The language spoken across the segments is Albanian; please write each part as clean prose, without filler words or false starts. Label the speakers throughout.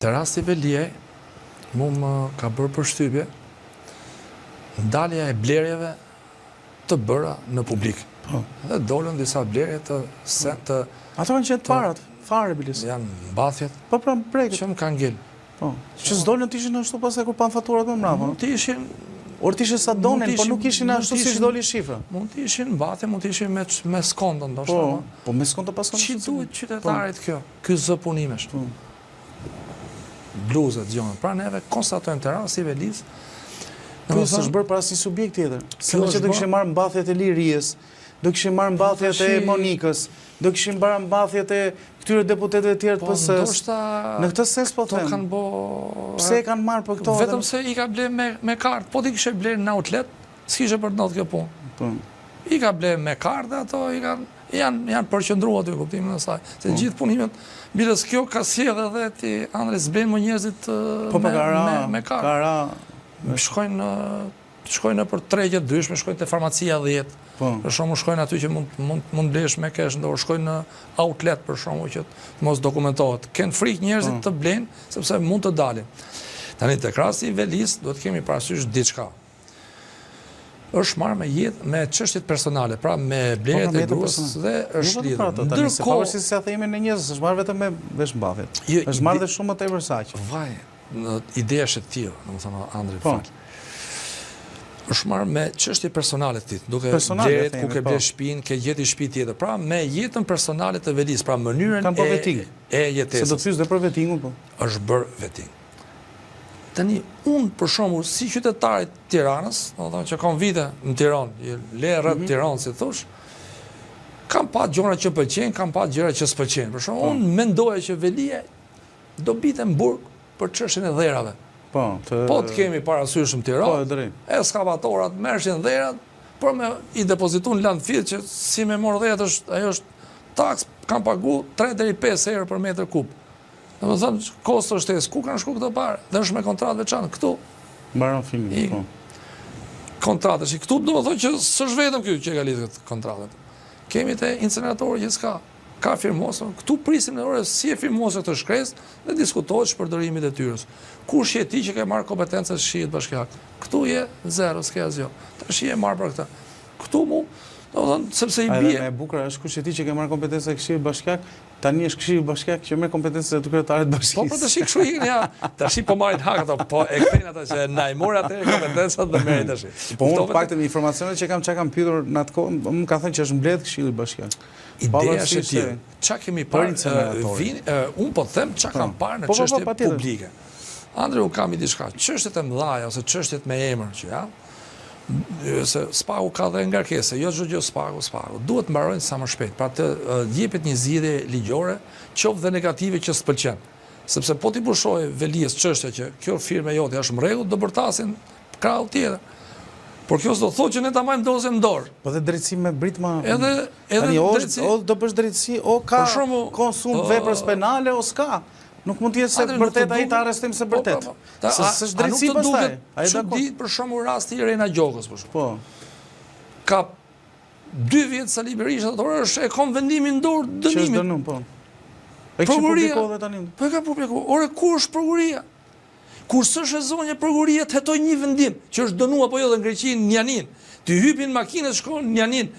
Speaker 1: Te rasti Veliaj, mu më ka bërë përshtypje ndalja e blerjeve të bëra në publik. Dhe dolën disa blerje të...
Speaker 2: Ato kanë qenë parat, fare, bilis.
Speaker 1: Janë mbathjet.
Speaker 2: Po pra breket.
Speaker 1: Që më kanë ngel.
Speaker 2: Që s'dolën t'ishin ashtu pasaj kur pan faturat më mrapa.
Speaker 1: Mund t'ishin...
Speaker 2: Or t'ishin sa donin, po nuk ishin ashtu si s'doli shifra.
Speaker 1: Mund t'ishin mbathje, mund t'ishin me skondën, do
Speaker 2: shta. Po me skondë pas
Speaker 1: që duhet qytetarit kjo? Ky zë punimesh. Bluzët, gjonë. Pra neve konstatojmë të rasti Velis.
Speaker 2: Kjo s'është bërë para si subjekt tjetër. Se në që do kishim marrë mbathjet e Lirijës, do kishim marrë mbathjet e Monikës, do kishim marrë mbathjet e këtyre deputetëve të tjerë të PS-s. Në këtë sens po them. Pse e kanë marrë për këto?
Speaker 1: Vetëm se i ka ble me kartë. Po ti kishe ble në outlet, s'kishe për të ndodhur kjo punë. I ka ble me kartë, ato janë përqendruar aty kuptimin e saj. Se gjithë punimet, bilës kjo ka sjellë edhe ti Andres blen më njerëzit me kartë. Shkojnë për tregje dyshme, shkojnë të farmacia 10. Për shumë shkojnë aty që mund blesh me kesh, ndorë shkojnë në outlet për shumë që të mos dokumentohet. Kënë frikë njerëzit të blenë, sepse mund të dalin. Tani të krasi Velis, do të kemi parasysh diçka. Është marrë me çështjet personale, pra me blerjet e gruas dhe është lidhur.
Speaker 2: Ndërkohë, pavarësisht se ja themi në njerëz, është marrë vetëm me veshmbathjet. Është marrë dhe shumë më tepër saq.
Speaker 1: Vaj, ideja është e tillë, domethënë Andri fal. Është marrë me çështje personale të tij, duke blerjet ku ke bler shtëpinë, ke gjeti shtëpi tjetër. Pra me jetën personale të Velis, pra mënyrën e jetesës.
Speaker 2: Se do të pyes dhe për vettingun po.
Speaker 1: Është bërë vetting. Tani, unë për shembull si qytetarit Tiranës, domethënë që kam vite në Tiranë, le rreth Tiranës si thosh, kam pa gjëra që pëlqejnë, kam pa gjëra që s'pëlqejnë. Për shembull, unë mendoja që Velia do bite në burg për çështjen e dherave. Po të kemi parasysh në Tiranë, ekskavatorat merrshin dherat, por me i depozitun landfill që si me mor dherat ajo është taks, kam pagu 3 deri 5 euro për metër kub. Dhe më thëmë, kosto shtesë, ku kanë shku këtë parë? Dhe është me kontratë veçanë, këtu.
Speaker 2: Baron filmin, po.
Speaker 1: Kontratë, që këtu do më thëmë që së shvetëm kjo që e ka lidhë këtë kontratët. Kemi të incineratorë që s'ka, ka firmosën, këtu prisim në ore si e firmosën këtë shkres dhe diskutohet shpërdërimit e tyrës. Kush je ti që ke marrë kompetencët shihet bashkiak? Këtu je zero, s'ke asgjë. Të shi e marrë për këta. Këtu mu, do më thëmë, sepse i bie...
Speaker 2: Me bukra është kush je ti që ke marrë kompetencët e këshirë bashkiak, tani është këshirë bashkiak që merr kompetencët e të kryetarit bashkisë.
Speaker 1: Po, të shi këshu ikën, ja. Të shi po marrin hak ato, po e këtejnë ata që na i morë atë kompetencat dhe merit të shi.
Speaker 2: Po unë paktën informacionet që kam pyetur në atë kohë, më ka thënë që është mbledh këshilli bashkiak.
Speaker 1: Ideja është e tillë. Çka kemi parë? Unë po them çka kam parë në çështje publike. Andri, unë kam i diçka, çështjet e mëdha ose çështjet me emër që janë, se spaku ka dhe ngarkese, jo çdo gjë spaku, duhet mbarojnë sa më shpejt, pra të jepet një zgjidhje ligjore, qoftë dhe negative që s'pëlqen. Sepse po ti pushoj Velijes çështja që kjo firmë jote është në rregull, do bërtasin krau tjetër. Por kjo s'do thotë që ne ta marrim dozën në dorë.
Speaker 2: Po dhe drejtësi me britma.
Speaker 1: Edhe drejtësi.
Speaker 2: O do bësh drejtësi, o ka konsum veprës penale o s'ka. Nuk mund të jetë se vërtet ai të arrestojmë se vërtet. S'është drejtësi pastaj.
Speaker 1: Ai do di për shembull rasti i Rena Gjokës për shembull.
Speaker 2: Po.
Speaker 1: Ka 2 vjet Sali Berisha thotë është e kam vendimin në dorë dënimin.
Speaker 2: Ç'është dënum po. E kishte publikuar dhe tani.
Speaker 1: Po e ka publikuar. Ore ku është prokuria? Kur s'është e zonja prokuria të hetoj një vendim që është dënuar apo jo dhe në Greqi në Janin. Ti hypin makinët shkon në Janin.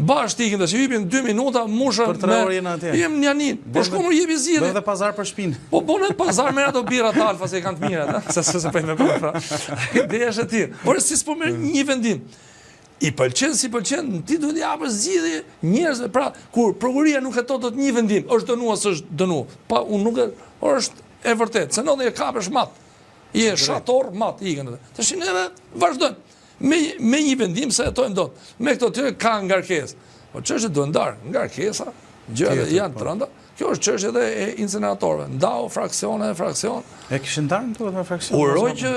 Speaker 1: Bashkë ikin tash hypin 2 minuta musha
Speaker 2: për 3 orë jena atje.
Speaker 1: Jem në Janin. Po shkon më jepi zgjidhje.
Speaker 2: Bëhet pazar për shtëpinë.
Speaker 1: Po bënë pazar merr ato birra të alfa se kanë të mira ata. Se po më pra. Ideja është e tillë. Por si s'po merr një vendim. I pëlqen si pëlqen, ti duhet të japësh zgjidhje njerëzve. Pra, kur prokuria nuk heton dot një vendim, është dënuar s'është dënuar. Pa unë nuk është e vërtet. Se ndonjë e kapesh mat. Je shator mat ikën atë. Tash neve vazhdojmë. Me një vendim se hetojmë dot. Me këto të ka ngarkesë. Po çështjet duhen ndar, ngarkesa, gjërat janë të rënda. Kjo është çështje edhe e incineratorëve. Ndau fraksione.
Speaker 2: E kishin ndarë këto me fraksione.
Speaker 1: Uroj që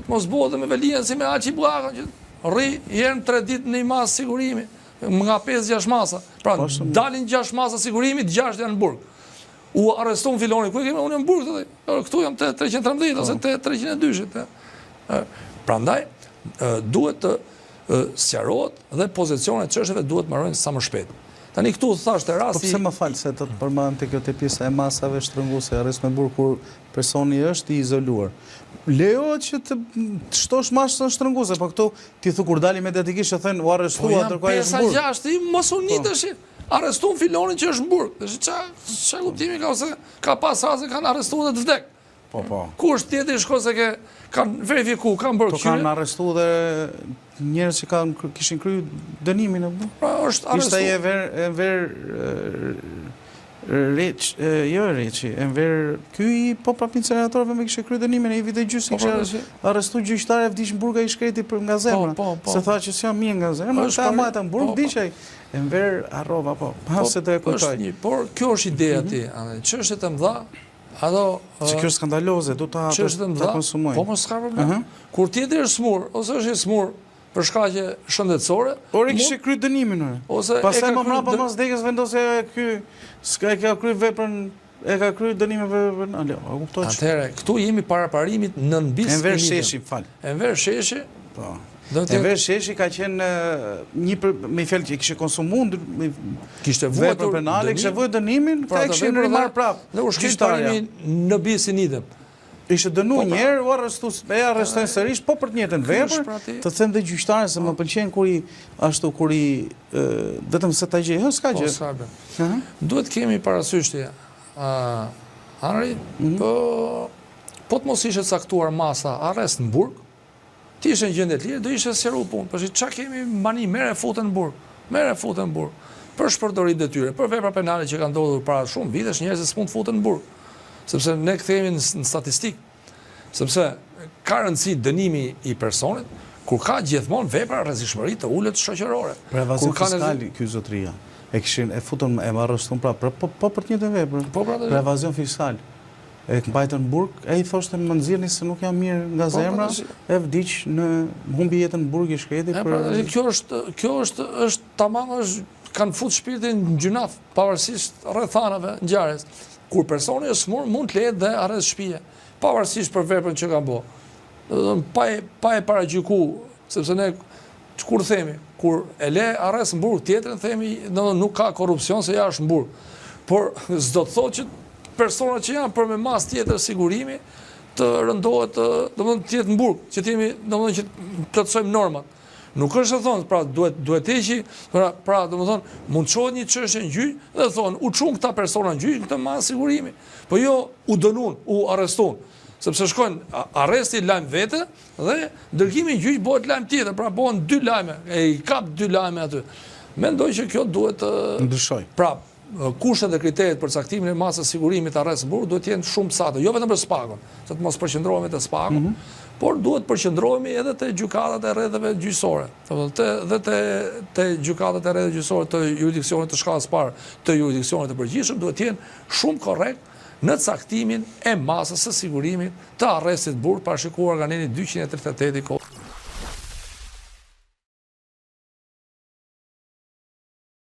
Speaker 1: të mos bëhet me Velijen si me Aqi Bullakën që rri herën 3 ditë në mas sigurimi, nga 5-6 masa. Pra dalin 6 masa sigurimi, 6 janë në burg. U arreston filoni, ku kemi unë në burg thotë. Këtu jam te 313 ose te 302. Prandaj duhet të sqarohet dhe pozicionet çështjeve duhet marrojnë sa më shpejt. Tani këtu thashtë e
Speaker 2: Po
Speaker 1: rasti...
Speaker 2: pse më falë se të përmend të kjo të pjesa e masave shtrënguese, arrest me burg kur personi është i izoluar. Lejohet që të shtosh masën shtrënguese, po këtu ti thu kur dali mediatikisht e thënë u arrestua ndërkohë ai është në burg.
Speaker 1: Po janë 5-6, i mos u nitesh. Arrestuan filonin që është në burg. Ç'a kuptimi ka ose ka pas raste kanë arrestuar dhe të vdek.
Speaker 2: Po.
Speaker 1: Kush tjetër shko se kanë verifikuar, kanë bërë
Speaker 2: Po kanë arrestuar dhe njerëz që kishin kryer dënimin apo?
Speaker 1: Pra është arrestuar.
Speaker 2: Ishte Enver ky i incineratorëve me kishte kryer dënimin e i vitë gjyqi kishte arrestuar gjyqtarë vdiq në burg ai shkreti për nga zemra. Se tha që s'jam mirë nga zemra, ta mbajta në burg diçaj. Enver harrova po. Se do e kuptoj.
Speaker 1: Por kjo është ideja ti, çështjet e mëdha. Ato
Speaker 2: që kjo është skandaloze, do ta konsumoj.
Speaker 1: Po mos ka problem. Kur tjetër është smur, ose është i smur për shkaqe shëndetësore,
Speaker 2: por i kishte kryer dënimin. Pastaj më mbrapa pas vdekjes vendosi ky s'ka kryer veprën, e ka kryer dënimin veprën. A kuptoj?
Speaker 1: Atëherë, këtu jemi para parimit në bis.
Speaker 2: Enver Sheshi, fal.
Speaker 1: Enver Sheshi.
Speaker 2: Po. Enver Sheshi ka qenë një me fjalë që kishte konsumuar
Speaker 1: kishte vuajtur
Speaker 2: penale, kishte vuajtur dënimin, ka kishin rimar prapë.
Speaker 1: Në ushqitarimin në bisin idem.
Speaker 2: Ishte dënuar një herë, u arrestojnë sërish, po për të njëjtën vepër, të them dhe gjyqtarën se më pëlqen kur i vetëm se ta gjej, s'ka gjë.
Speaker 1: Duhet kemi parasysh ti, Henri, po të mos ishte caktuar masa arrest në burg, ti ishe në gjendje të lirë, do ishe sqaruar punë, përsi qa kemi mani merre futën në burg, për shpërdorit detyre, për vepra penale që kanë ndodhur para shumë vitesh, njerëzit s'mund të futen në burg, sepse ne kthehemi në statistikë, sepse ka rëndësi dënimi i personit, kur ka gjithmonë vepra rrezikshmëri të ulët shoqërore.
Speaker 2: Për evazion fiskal ky zotëria, e futën e arrestuan prapë, po për të njëjtën vepër. Për evazion fiskal. E mbajtën në burg, e i thoshte më nxirrni se nuk jam mirë nga zemra, e vdiq në humbi jetën në burg i shkreti.
Speaker 1: Kjo është tamam, kanë fut shpirtin në gjunaf, pavarësisht rrethanave ngjarjes. Kur personi është smur, mund të lehet dhe arrest shtëpie, pavarësisht për veprën që ka bërë. Pa e paragjyku, sepse ne kur themi, kur e le arrest në burg, tjetrën themi nuk ka korrupsion se ja është në burg. Por s'do të thotë që personat që janë për me mas tjetër sigurimi të rëndohet të tjetë në burg, që të plotësojmë normat. Nuk është të thonë, pra duhet heqi, pra mund të qohet një çështje në gjyq dhe thonë, u çun këta persona në gjyq të mas sigurimi, po jo u dënun, u arrestun, sepse shkojnë arresti lajm vete dhe dërgimi në gjyq bëhet lajm tjetër, pra bëhen 2 lajme, e i kap 2 lajme aty. Mendoj që kjo duhet të
Speaker 2: ndryshoj.
Speaker 1: Prapë, kushtet dhe kriteret për caktimin e masës sigurimit arrest në burg duhet jenë shumë saktë, jo vetëm për spagun, se të mos përqendrohemi te spagu, por duhet përqendrohemi edhe te gjykatat e rrethave gjyqësore, dhe te gjykatat e rrethave gjyqësore të jurisdiksionit të shkallës parë, të jurisdiksionit të përgjithshëm duhet jenë shumë korrekt në caktimin e masës së sigurimit të arrestit burg parashikuar nga neni 238 i